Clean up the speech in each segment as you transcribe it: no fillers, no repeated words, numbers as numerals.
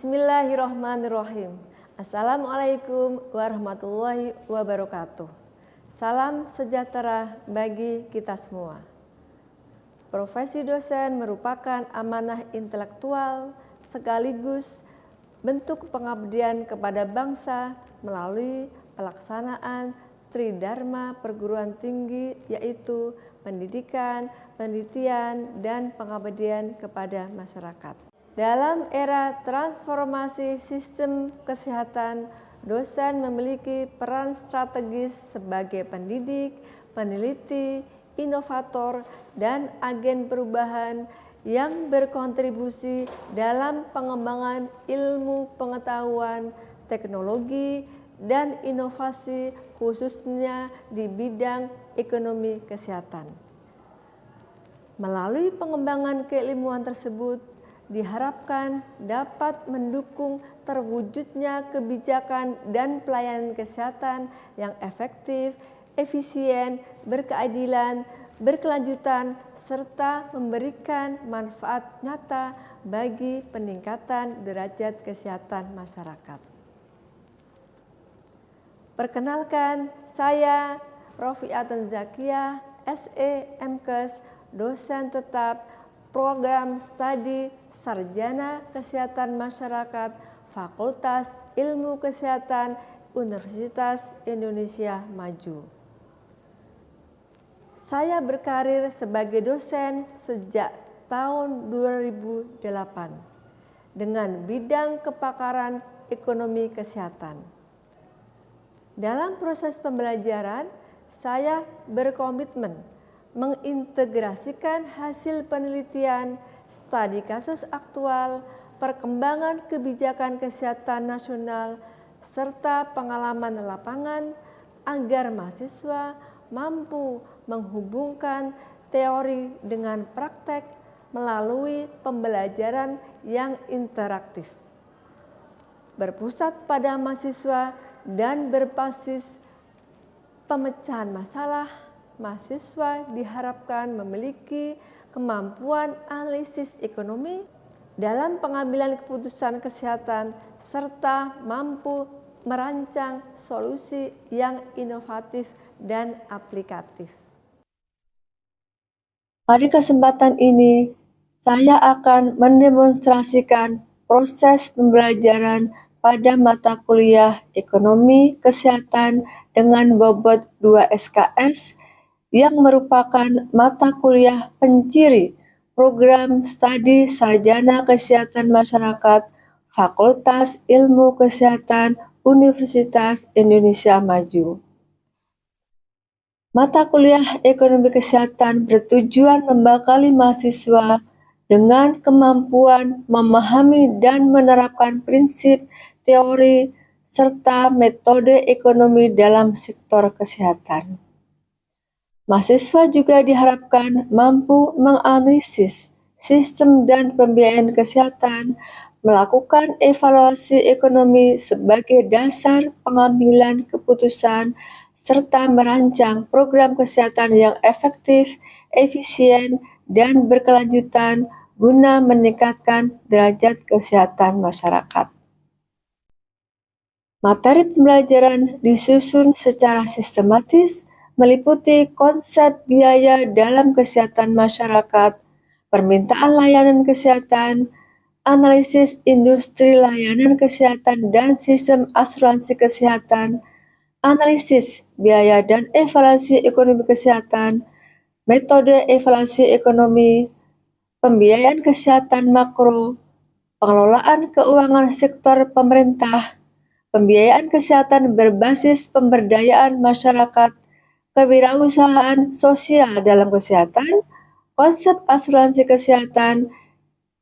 Bismillahirrahmanirrahim. Assalamualaikum warahmatullahi wabarakatuh. Salam sejahtera bagi kita semua. Profesi dosen merupakan amanah intelektual sekaligus bentuk pengabdian kepada bangsa melalui pelaksanaan Tridharma perguruan tinggi, yaitu pendidikan, penelitian, dan pengabdian kepada masyarakat. Dalam era transformasi sistem kesehatan, dosen memiliki peran strategis sebagai pendidik, peneliti, inovator, dan agen perubahan yang berkontribusi dalam pengembangan ilmu pengetahuan, teknologi, dan inovasi khususnya di bidang ekonomi kesehatan. Melalui pengembangan keilmuan tersebut, diharapkan dapat mendukung terwujudnya kebijakan dan pelayanan kesehatan yang efektif, efisien, berkeadilan, berkelanjutan, serta memberikan manfaat nyata bagi peningkatan derajat kesehatan masyarakat. Perkenalkan, saya Rofiatun Zakiyah, SE MKes, dosen tetap Program Studi Sarjana Kesehatan Masyarakat Fakultas Ilmu Kesehatan Universitas Indonesia Maju. Saya berkarir sebagai dosen sejak tahun 2008 dengan bidang kepakaran ekonomi kesehatan. Dalam proses pembelajaran, saya berkomitmen mengintegrasikan hasil penelitian, studi kasus aktual, perkembangan kebijakan kesehatan nasional, serta pengalaman lapangan agar mahasiswa mampu menghubungkan teori dengan praktek melalui pembelajaran yang interaktif, berpusat pada mahasiswa dan berbasis pemecahan masalah. Mahasiswa diharapkan memiliki kemampuan analisis ekonomi dalam pengambilan keputusan kesehatan serta mampu merancang solusi yang inovatif dan aplikatif. Pada kesempatan ini, saya akan mendemonstrasikan proses pembelajaran pada mata kuliah Ekonomi Kesehatan dengan bobot 2 SKS yang merupakan mata kuliah penciri Program Studi Sarjana Kesehatan Masyarakat Fakultas Ilmu Kesehatan Universitas Indonesia Maju. Mata kuliah Ekonomi Kesehatan bertujuan membekali mahasiswa dengan kemampuan memahami dan menerapkan prinsip, teori, serta metode ekonomi dalam sektor kesehatan. Mahasiswa juga diharapkan mampu menganalisis sistem dan pembiayaan kesehatan, melakukan evaluasi ekonomi sebagai dasar pengambilan keputusan, serta merancang program kesehatan yang efektif, efisien, dan berkelanjutan guna meningkatkan derajat kesehatan masyarakat. Materi pembelajaran disusun secara sistematis, meliputi konsep biaya dalam kesehatan masyarakat, permintaan layanan kesehatan, analisis industri layanan kesehatan dan sistem asuransi kesehatan, analisis biaya dan evaluasi ekonomi kesehatan, metode evaluasi ekonomi, pembiayaan kesehatan makro, pengelolaan keuangan sektor pemerintah, pembiayaan kesehatan berbasis pemberdayaan masyarakat, kewirausahaan sosial dalam kesehatan, konsep asuransi kesehatan,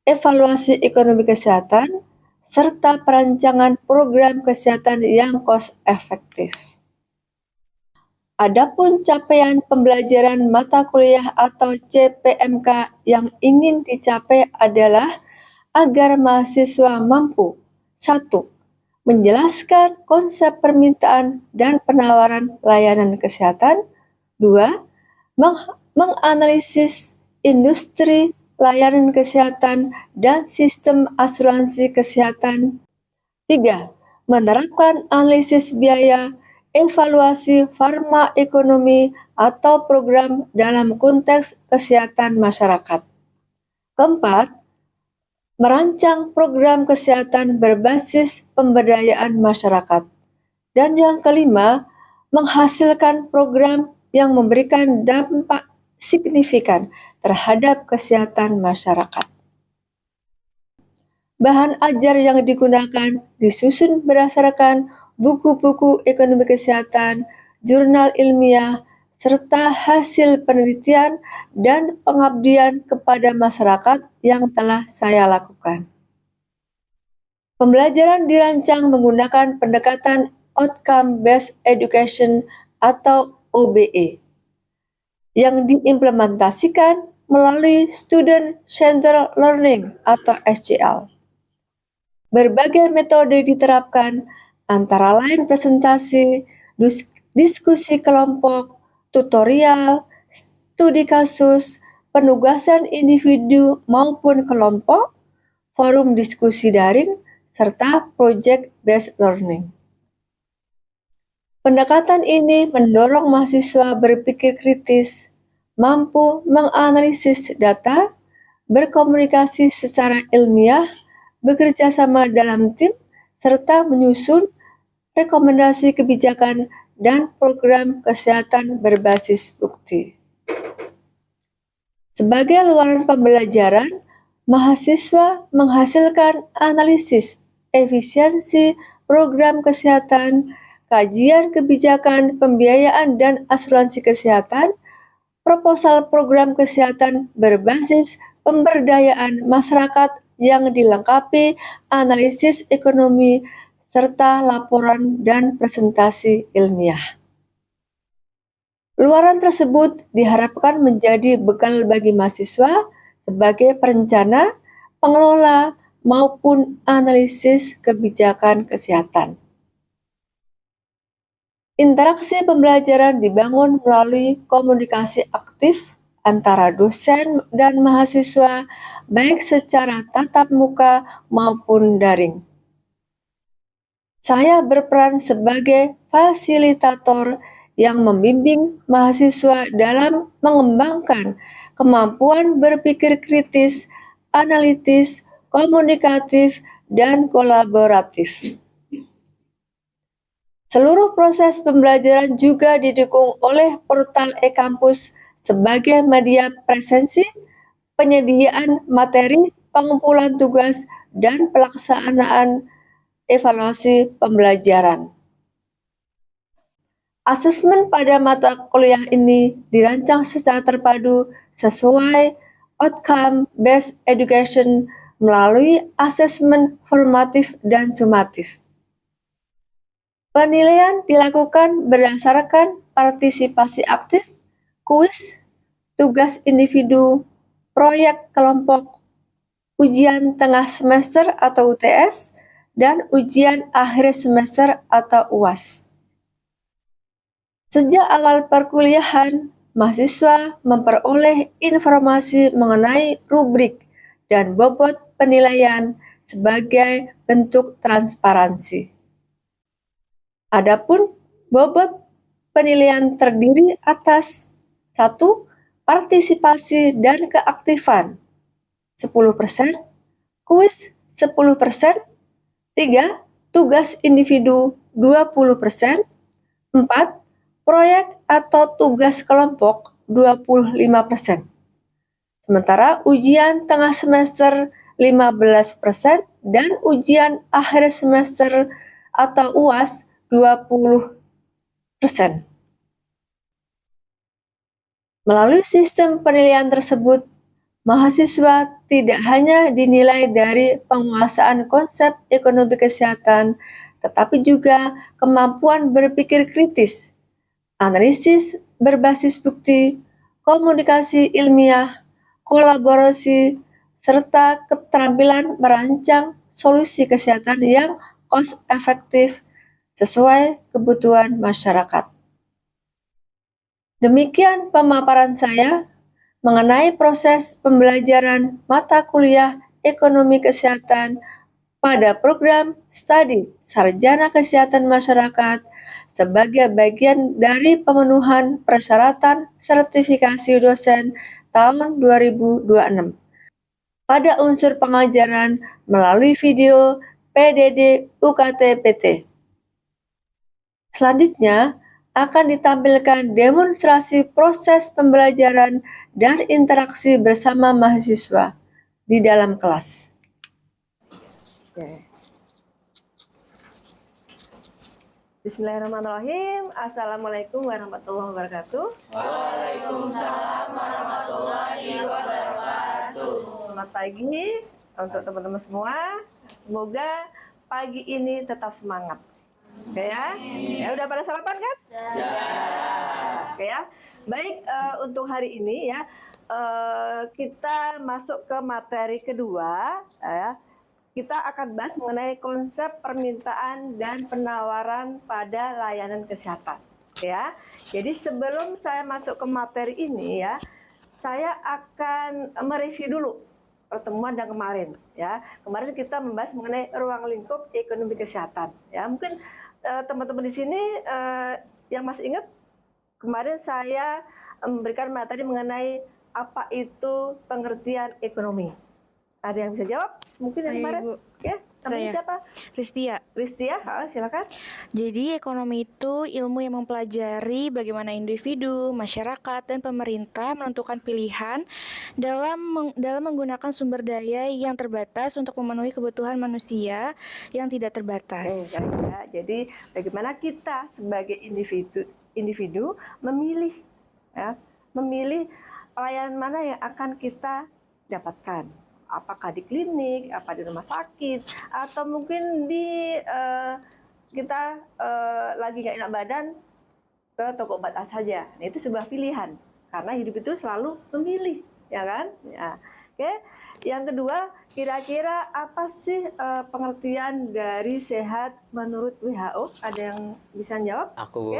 evaluasi ekonomi kesehatan, serta perancangan program kesehatan yang cost efektif. Adapun capaian pembelajaran mata kuliah atau CPMK yang ingin dicapai adalah agar mahasiswa mampu 1. Menjelaskan konsep permintaan dan penawaran layanan kesehatan. 2. Menganalisis industri layanan kesehatan, dan sistem asuransi kesehatan. 3. Menerapkan analisis biaya, evaluasi farmaekonomi atau program dalam konteks kesehatan masyarakat. Keempat, merancang program kesehatan berbasis pemberdayaan masyarakat. Dan yang kelima, menghasilkan program yang memberikan dampak signifikan terhadap kesehatan masyarakat. Bahan ajar yang digunakan disusun berdasarkan buku-buku ekonomi kesehatan, jurnal ilmiah, serta hasil penelitian dan pengabdian kepada masyarakat yang telah saya lakukan. Pembelajaran dirancang menggunakan pendekatan Outcome Based Education atau OBE yang diimplementasikan melalui Student Centered Learning atau SCL. Berbagai metode diterapkan, antara lain presentasi, diskusi kelompok, tutorial, studi kasus, penugasan individu maupun kelompok, forum diskusi daring, serta project-based learning. Pendekatan ini mendorong mahasiswa berpikir kritis, mampu menganalisis data, berkomunikasi secara ilmiah, bekerja sama dalam tim, serta menyusun rekomendasi kebijakan dan program kesehatan berbasis bukti. Sebagai luaran pembelajaran, mahasiswa menghasilkan analisis efisiensi program kesehatan, kajian kebijakan pembiayaan dan asuransi kesehatan, proposal program kesehatan berbasis pemberdayaan masyarakat yang dilengkapi analisis ekonomi serta laporan dan presentasi ilmiah. Luaran tersebut diharapkan menjadi bekal bagi mahasiswa sebagai perencana, pengelola, maupun analisis kebijakan kesehatan. Interaksi pembelajaran dibangun melalui komunikasi aktif antara dosen dan mahasiswa, baik secara tatap muka maupun daring. Saya berperan sebagai fasilitator yang membimbing mahasiswa dalam mengembangkan kemampuan berpikir kritis, analitis, komunikatif, dan kolaboratif. Seluruh proses pembelajaran juga didukung oleh portal e-kampus sebagai media presensi, penyediaan materi, pengumpulan tugas, dan pelaksanaan evaluasi pembelajaran. Asesmen pada mata kuliah ini dirancang secara terpadu sesuai outcome-based education melalui asesmen formatif dan sumatif. Penilaian dilakukan berdasarkan partisipasi aktif, kuis, tugas individu, proyek kelompok, ujian tengah semester atau UTS, dan ujian akhir semester atau UAS. Sejak awal perkuliahan, mahasiswa memperoleh informasi mengenai rubrik dan bobot penilaian sebagai bentuk transparansi. Adapun bobot penilaian terdiri atas 1. Partisipasi dan keaktifan 10%, kuis 10%, 3. Tugas individu 20%, 4. Proyek atau tugas kelompok 25%. Sementara ujian tengah semester 15% dan ujian akhir semester atau UAS 20%. Melalui sistem penilaian tersebut, mahasiswa tidak hanya dinilai dari penguasaan konsep ekonomi kesehatan, tetapi juga kemampuan berpikir kritis, analisis berbasis bukti, komunikasi ilmiah, kolaborasi, serta keterampilan merancang solusi kesehatan yang cost-efektif sesuai kebutuhan masyarakat. Demikian pemaparan saya. mengenai proses pembelajaran mata kuliah ekonomi kesehatan pada program studi Sarjana Kesehatan Masyarakat sebagai bagian dari pemenuhan persyaratan sertifikasi dosen tahun 2026 pada unsur pengajaran melalui video PDD UKT-PT. Selanjutnya, akan ditampilkan demonstrasi proses pembelajaran dan interaksi bersama mahasiswa di dalam kelas. Bismillahirrahmanirrahim. Assalamualaikum warahmatullahi wabarakatuh. Waalaikumsalam warahmatullahi wabarakatuh. Selamat pagi untuk teman-teman semua. Semoga pagi ini tetap semangat. Oke ya? Ya udah pada sarapan kan? Oke ya. Baik, untuk hari ini ya kita masuk ke materi kedua ya. Kita akan bahas mengenai konsep permintaan dan penawaran pada layanan kesehatan ya. Jadi sebelum saya masuk ke materi ini ya, saya akan mereview dulu pertemuan yang kemarin ya. Kemarin kita membahas mengenai ruang lingkup ekonomi kesehatan ya. Mungkin teman-teman di sini yang masih ingat kemarin saya memberikan materi mengenai apa itu pengertian ekonomi. Ada yang bisa jawab? Mungkin yang kemarin? Bu. Ya, namanya siapa? Ristia. Ristia, silakan. Jadi ekonomi itu ilmu yang mempelajari bagaimana individu, masyarakat, dan pemerintah menentukan pilihan dalam menggunakan sumber daya yang terbatas untuk memenuhi kebutuhan manusia yang tidak terbatas. Ya. Jadi bagaimana kita sebagai individu memilih pelayanan mana yang akan kita dapatkan. Apakah di klinik, apa di rumah sakit, atau mungkin di kita lagi nggak enak badan ke toko obat saja. Nah, itu sebuah pilihan karena hidup itu selalu memilih, ya kan? Ya. Oke. Yang kedua, kira-kira apa sih pengertian dari sehat menurut WHO? Ada yang bisa jawab? Aku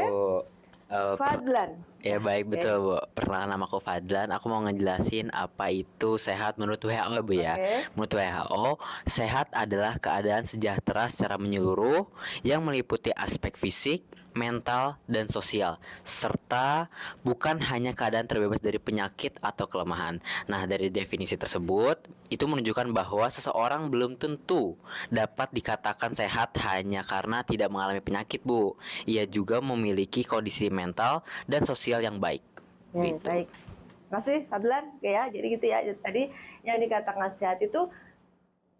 Fadlan. Ya baik, betul Bu. Perkenalkan, nama aku Fadlan. Aku mau ngejelasin apa itu sehat menurut WHO Bu ya. Menurut WHO, sehat adalah keadaan sejahtera secara menyeluruh yang meliputi aspek fisik, mental, dan sosial, serta bukan hanya keadaan terbebas dari penyakit atau kelemahan. Nah, dari definisi tersebut, itu menunjukkan bahwa seseorang belum tentu dapat dikatakan sehat hanya karena tidak mengalami penyakit, Bu. Ia juga memiliki kondisi mental dan sosial yang baik. Gitu. Baik. Terima kasih, Fadlan. Oke ya, jadi gitu ya. Tadi yang dikatakan sehat itu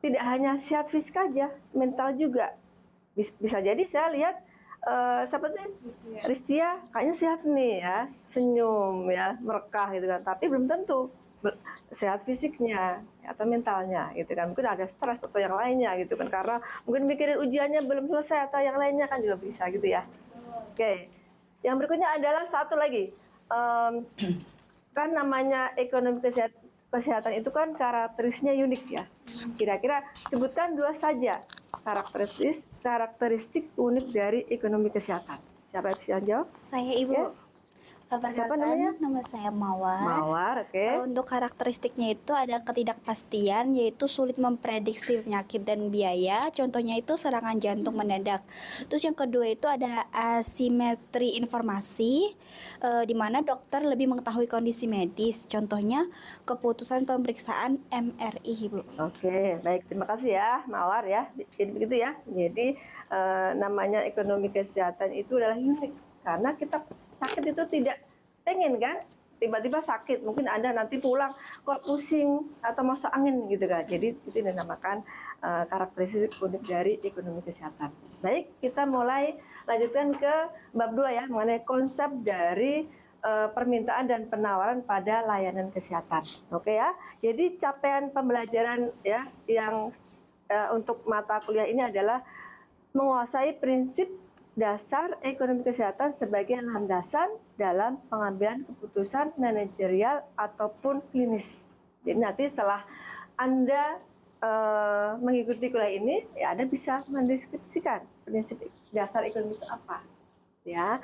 tidak hanya sehat fisik aja, mental juga. Bisa jadi saya lihat seperti Ristia kayaknya sehat nih ya, senyum ya, merekah gitu kan, tapi belum tentu sehat fisiknya atau mentalnya gitu kan. Mungkin ada stres atau yang lainnya gitu kan, karena mungkin mikirin ujiannya belum selesai atau yang lainnya kan juga bisa gitu ya. Oke. Yang berikutnya adalah satu lagi, kan namanya ekonomi kesehatan itu kan karakteristiknya unik ya. Kira-kira sebutkan dua saja karakteristik unik dari ekonomi kesehatan. Siapa yang bisa jawab? Saya Ibu. Ya. Siapa namanya? Nama saya Mawar. Mawar, oke. Untuk karakteristiknya itu ada ketidakpastian, yaitu sulit memprediksi penyakit dan biaya. Contohnya itu serangan jantung mendadak. Terus yang kedua itu ada asimetri informasi, di mana dokter lebih mengetahui kondisi medis. Contohnya keputusan pemeriksaan MRI, Ibu. Oke, baik. Terima kasih ya, Mawar ya. Jadi begitu ya. Jadi namanya ekonomi kesehatan itu adalah unik karena kita sakit itu tidak pengen kan, tiba-tiba sakit, mungkin Anda nanti pulang kok pusing atau masuk angin gitu kan. Jadi itu dinamakan karakteristik unik dari ekonomi kesehatan. Baik, kita mulai lanjutkan ke bab 2 ya, mengenai konsep dari permintaan dan penawaran pada layanan kesehatan. Oke ya. Jadi capaian pembelajaran ya yang untuk mata kuliah ini adalah menguasai prinsip dasar ekonomi kesehatan sebagai landasan dalam pengambilan keputusan manajerial ataupun klinis. Jadi nanti setelah Anda mengikuti kuliah ini, ya Anda bisa mendeskripsikan prinsip dasar ekonomi itu apa. Ya.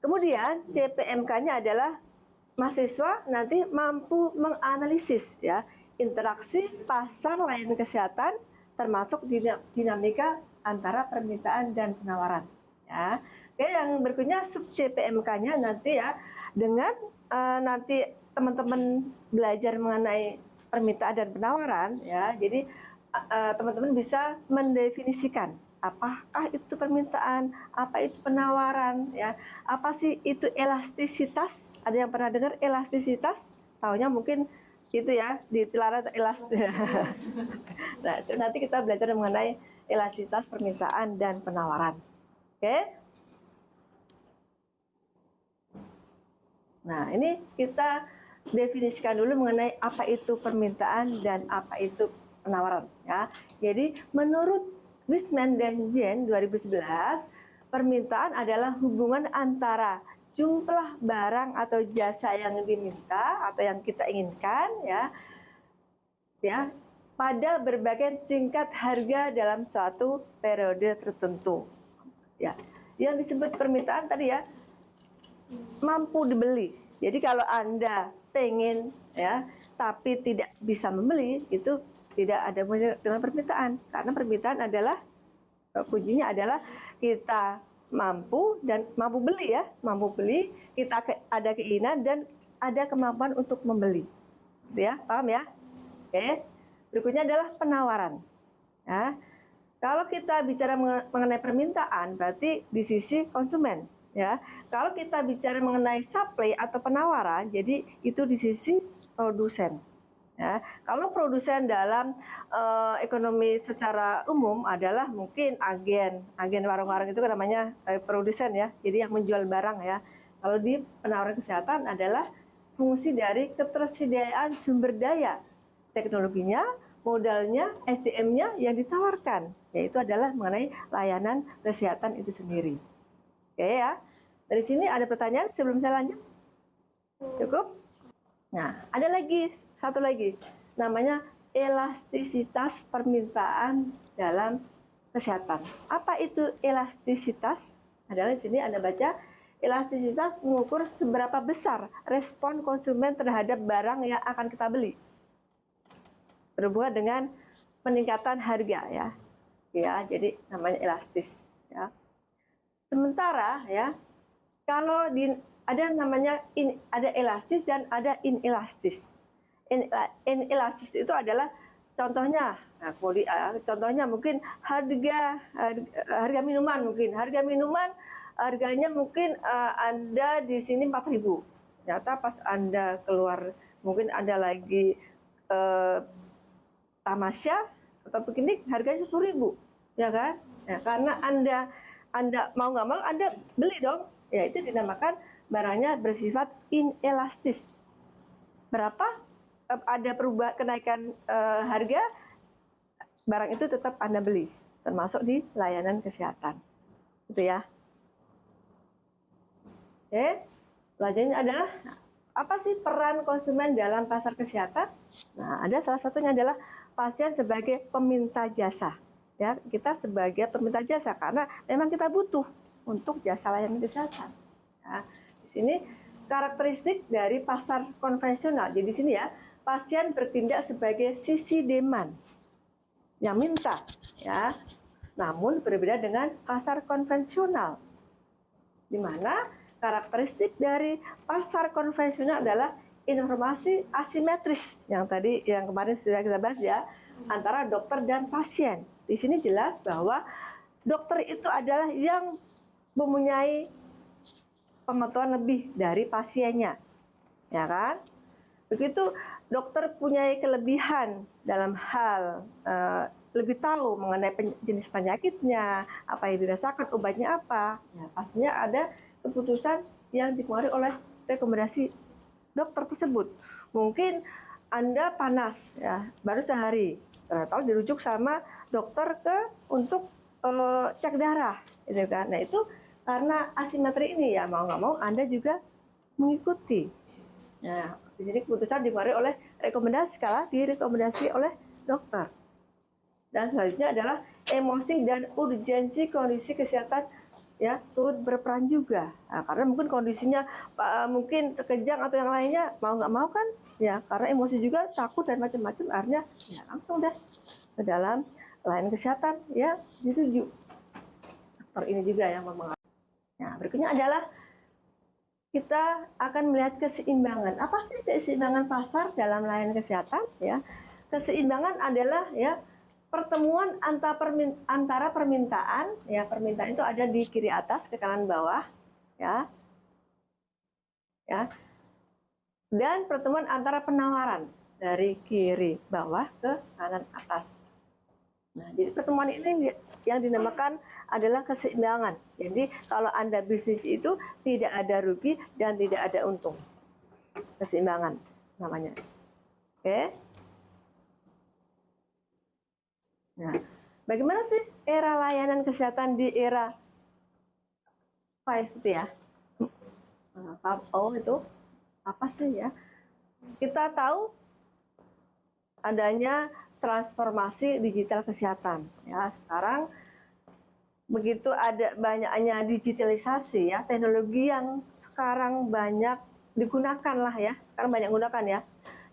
Kemudian CPMK-nya adalah mahasiswa nanti mampu menganalisis ya interaksi pasar layanan kesehatan termasuk dinamika antara permintaan dan penawaran ya. Oke, yang berikutnya sub CPMK-nya nanti ya dengan nanti teman-teman belajar mengenai permintaan dan penawaran ya. Jadi teman-teman bisa mendefinisikan apakah itu permintaan, apa itu penawaran, ya, apa sih itu elastisitas? Ada yang pernah dengar elastisitas? Taunya mungkin itu ya di celana elastis. Nah, nanti kita belajar mengenai elastisitas permintaan dan penawaran. Oke? Nah, ini kita definisikan dulu mengenai apa itu permintaan dan apa itu penawaran. Ya, jadi menurut Wisman dan Jen 2011, permintaan adalah hubungan antara jumlah barang atau jasa yang diminta atau yang kita inginkan ya pada berbagai tingkat harga dalam suatu periode tertentu. Ya, yang disebut permintaan tadi ya mampu dibeli. Jadi kalau Anda pengen ya tapi tidak bisa membeli, itu tidak ada dengan permintaan, karena permintaan adalah kuncinya adalah kita mampu dan mampu beli ya, mampu beli, kita ada keinginan dan ada kemampuan untuk membeli, gitu ya, paham ya? Oke, berikutnya adalah penawaran. Ya, kalau kita bicara mengenai permintaan, berarti di sisi konsumen, ya. Kalau kita bicara mengenai supply atau penawaran, jadi itu di sisi produsen. Ya, kalau produsen dalam ekonomi secara umum adalah mungkin agen warung-warung itu kan namanya produsen ya, jadi yang menjual barang ya. Kalau di penawaran kesehatan adalah fungsi dari ketersediaan sumber daya, teknologinya, modalnya, SDM-nya yang ditawarkan, yaitu adalah mengenai layanan kesehatan itu sendiri. Oke ya, dari sini ada pertanyaan sebelum saya lanjut? Cukup? Nah, ada lagi, satu lagi, namanya elastisitas permintaan dalam kesehatan. Apa itu elastisitas? Adalah di sini Anda baca, elastisitas mengukur seberapa besar respon konsumen terhadap barang yang akan kita beli. Berhubungan dengan peningkatan harga ya. Ya, jadi namanya elastis ya. Sementara ya, kalau ada namanya ada elastis dan ada inelastis. Inelastis itu adalah contohnya, contohnya mungkin harga minuman mungkin harganya mungkin Anda di sini 4.000. Ternyata pas Anda keluar mungkin Anda lagi tamasya atau piknik harganya 10.000, ya kan? Ya, karena Anda mau nggak mau Anda beli dong. Ya, itu dinamakan barangnya bersifat inelastis. Berapa ada perubahan kenaikan harga, barang itu tetap Anda beli, termasuk di layanan kesehatan. Gitu ya. Oke, selanjutnya adalah apa sih peran konsumen dalam pasar kesehatan? Nah, ada salah satunya adalah pasien sebagai peminta jasa. Ya, kita sebagai peminta jasa karena memang kita butuh untuk jasa layanan kesehatan. Nah, di sini karakteristik dari pasar konvensional. Jadi di sini ya, pasien bertindak sebagai sisi demand yang minta, ya. Namun berbeda dengan pasar konvensional, di mana karakteristik dari pasar konvensional adalah informasi asimetris yang kemarin sudah kita bahas ya, antara dokter dan pasien. Di sini jelas bahwa dokter itu adalah yang mempunyai pengetahuan lebih dari pasiennya, ya kan? Begitu dokter punya kelebihan dalam hal lebih tahu mengenai jenis penyakitnya, apa yang dirasakan, obatnya apa, ya, pastinya ada keputusan yang dipengaruhi oleh rekomendasi dokter tersebut. Mungkin Anda panas, ya, baru sehari, ternyata dirujuk sama dokter untuk cek darah, gitu kan? Nah itu karena asimetri ini ya mau nggak mau Anda juga mengikuti. Nah, di sini keputusan dipengaruhi oleh rekomendasi direkomendasi oleh dokter. Dan selanjutnya adalah emosi dan urgensi kondisi kesehatan ya turut berperan juga. Nah, karena mungkin kondisinya mungkin sekejang atau yang lainnya mau nggak mau kan ya, karena emosi juga takut dan macam-macam, akhirnya ya langsung deh ke dalam layanan kesehatan ya dituju. Faktor ini juga yang mempengaruhi. Nah, berikutnya adalah kita akan melihat keseimbangan. Apa sih keseimbangan pasar dalam layanan kesehatan ya? Keseimbangan adalah ya pertemuan antara permintaan, ya permintaan itu ada di kiri atas ke kanan bawah, ya, dan pertemuan antara penawaran dari kiri bawah ke kanan atas. Nah, jadi pertemuan ini yang dinamakan adalah keseimbangan. Jadi kalau Anda bisnis itu tidak ada rugi dan tidak ada untung. Keseimbangan namanya. Oke. Nah, bagaimana sih era layanan kesehatan di era 5 itu ya? 5O itu apa sih ya? Kita tahu adanya transformasi digital kesehatan. Ya, sekarang begitu ada banyaknya digitalisasi ya, teknologi yang sekarang banyak digunakan lah ya. Sekarang banyak gunakan ya.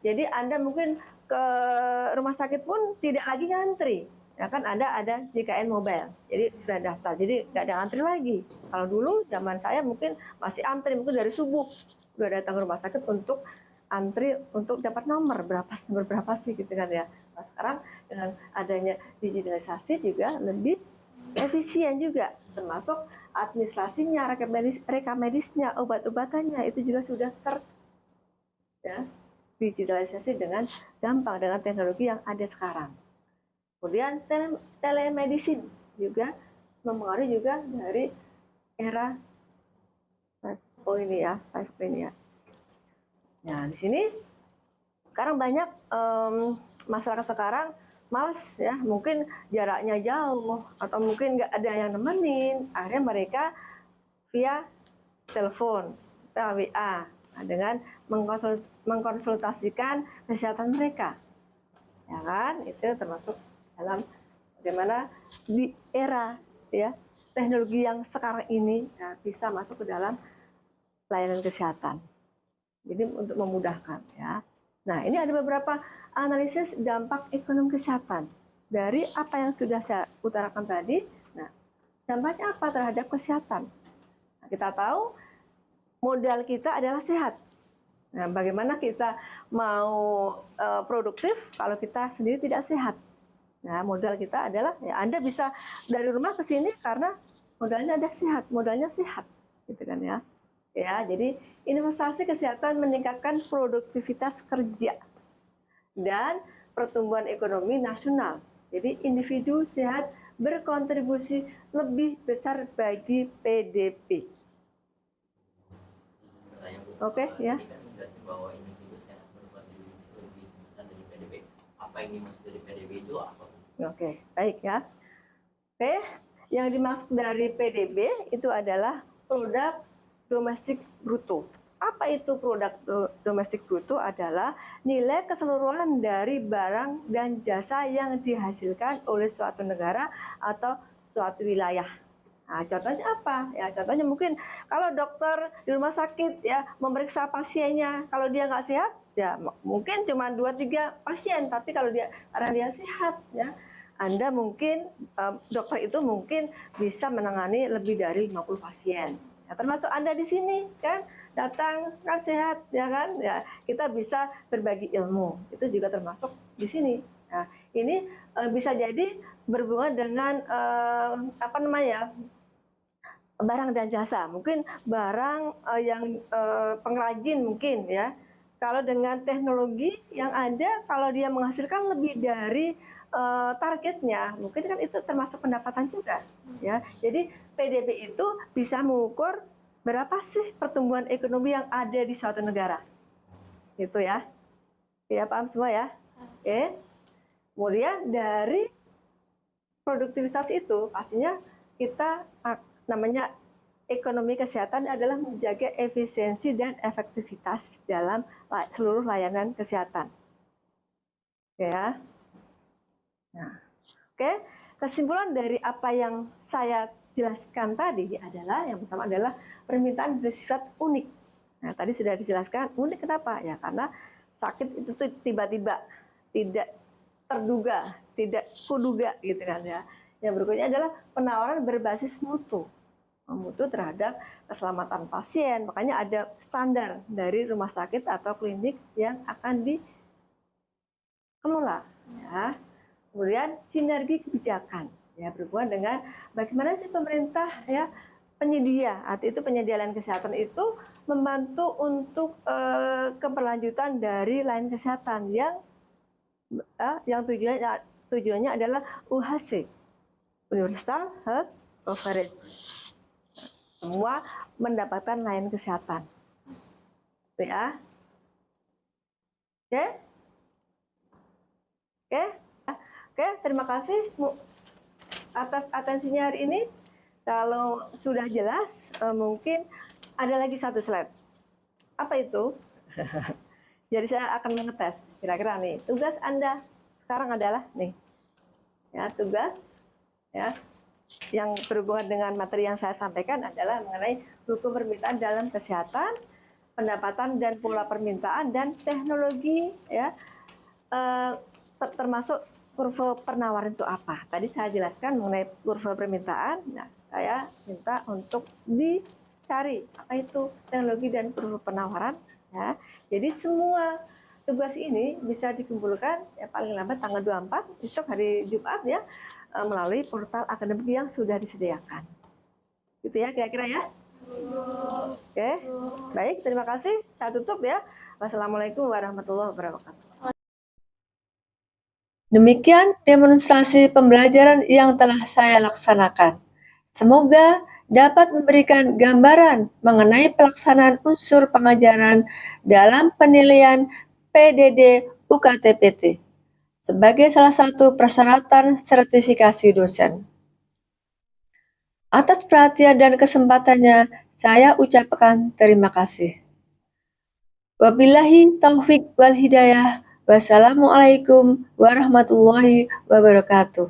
Jadi Anda mungkin ke rumah sakit pun tidak lagi ngantri. Ya kan ada JKN Mobile. Jadi sudah daftar. Jadi nggak ada antri lagi. Kalau dulu zaman saya mungkin masih antri, mungkin dari subuh sudah datang ke rumah sakit untuk antri untuk dapat nomor berapa sih gitu kan ya. Nah, sekarang dengan adanya digitalisasi juga lebih efisien juga, termasuk administrasinya, rekam medisnya, obat-obatannya itu juga sudah digitalisasi dengan gampang dengan teknologi yang ada sekarang. Kemudian telemedicine juga mempengaruhi juga dari era 5 ini ya. Nah, di sini sekarang banyak masyarakat sekarang malas ya, mungkin jaraknya jauh atau mungkin nggak ada yang nemenin, akhirnya mereka via telepon, WA, dengan mengkonsultasikan kesehatan mereka, ya kan? Itu termasuk dalam bagaimana di era ya teknologi yang sekarang ini ya, bisa masuk ke dalam layanan kesehatan. Jadi untuk memudahkan ya. Nah, ini ada beberapa analisis dampak ekonomi kesehatan dari apa yang sudah saya utarakan tadi. Nah, dampaknya apa terhadap kesehatan? Nah, kita tahu modal kita adalah sehat. Nah, bagaimana kita mau produktif kalau kita sendiri tidak sehat? Nah, modal kita adalah ya Anda bisa dari rumah ke sini karena modalnya ada sehat, modalnya sehat, gitu kan ya. Ya, jadi investasi kesehatan meningkatkan produktivitas kerja dan pertumbuhan ekonomi nasional. Jadi individu sehat berkontribusi lebih besar bagi PDB. Oke, ya. Bahwa individu sehat berkontribusi lebih besar dari PDB. Apa yang dimaksud dari PDB itu apa? Oke, baik ya. Oke, yang dimaksud dari PDB itu adalah produk domestik bruto. Apa itu produk domestik bruto? Adalah nilai keseluruhan dari barang dan jasa yang dihasilkan oleh suatu negara atau suatu wilayah. Nah, contohnya apa? Ya, contohnya mungkin kalau dokter di rumah sakit ya memeriksa pasiennya, kalau dia nggak sehat, ya mungkin cuma 2-3 pasien, tapi kalau karena dia sehat, ya Anda mungkin dokter itu mungkin bisa menangani lebih dari 50 pasien. Ya, termasuk Anda di sini kan datang kan sehat, ya kan? Ya kita bisa berbagi ilmu, itu juga termasuk di sini. Nah, ini bisa jadi berhubungan dengan barang dan jasa, mungkin barang yang pengrajin mungkin ya. Kalau dengan teknologi yang ada, kalau dia menghasilkan lebih dari targetnya, mungkin kan itu termasuk pendapatan juga ya. Jadi PDB itu bisa mengukur berapa sih pertumbuhan ekonomi yang ada di suatu negara. Gitu ya. Ya, paham semua ya? Oke. Kemudian dari produktivitas itu pastinya kita namanya ekonomi kesehatan adalah menjaga efisiensi dan efektivitas dalam seluruh layanan kesehatan. Nah, oke. Kesimpulan dari apa yang saya jelaskan tadi adalah yang pertama adalah permintaan bersifat unik. Nah, tadi sudah dijelaskan unik kenapa? Ya karena sakit itu tuh tiba-tiba, tidak terduga, tidak kuduga gitu kan ya. Yang berikutnya adalah penawaran berbasis mutu terhadap keselamatan pasien. Makanya ada standar dari rumah sakit atau klinik yang akan dikelola. Ya. Kemudian sinergi kebijakan, ya berhubungan dengan bagaimana sih pemerintah ya penyedia atau itu penyedia layanan kesehatan itu membantu untuk keberlanjutan dari layanan kesehatan yang tujuannya adalah UHC, Universal Health Coverage. Semua mendapatkan layanan kesehatan. Ya. Oke? Oke? Oke, terima kasih atas atensinya hari ini. Kalau sudah jelas, mungkin ada lagi satu slide. Apa itu? Jadi saya akan mengetes. Kira-kira nih, tugas Anda sekarang adalah nih. Ya, tugas ya yang berhubungan dengan materi yang saya sampaikan adalah mengenai hukum permintaan dalam kesehatan, pendapatan dan pola permintaan dan teknologi ya termasuk kurva penawaran itu apa. Tadi saya jelaskan mengenai kurva permintaan. Nah, saya minta untuk dicari apa itu teknologi dan kurva penawaran ya. Jadi semua tugas ini bisa dikumpulkan ya paling lambat tanggal 24 besok hari Jumat ya melalui portal akademik yang sudah disediakan. Gitu ya kira-kira ya. Oke. Baik, terima kasih. Saya tutup ya. Wassalamualaikum warahmatullahi wabarakatuh. Demikian demonstrasi pembelajaran yang telah saya laksanakan. Semoga dapat memberikan gambaran mengenai pelaksanaan unsur pengajaran dalam penilaian PDD UKT-PT sebagai salah satu persyaratan sertifikasi dosen. Atas perhatian dan kesempatannya, saya ucapkan terima kasih. Wabillahi taufik wal hidayah. Wassalamualaikum warahmatullahi wabarakatuh.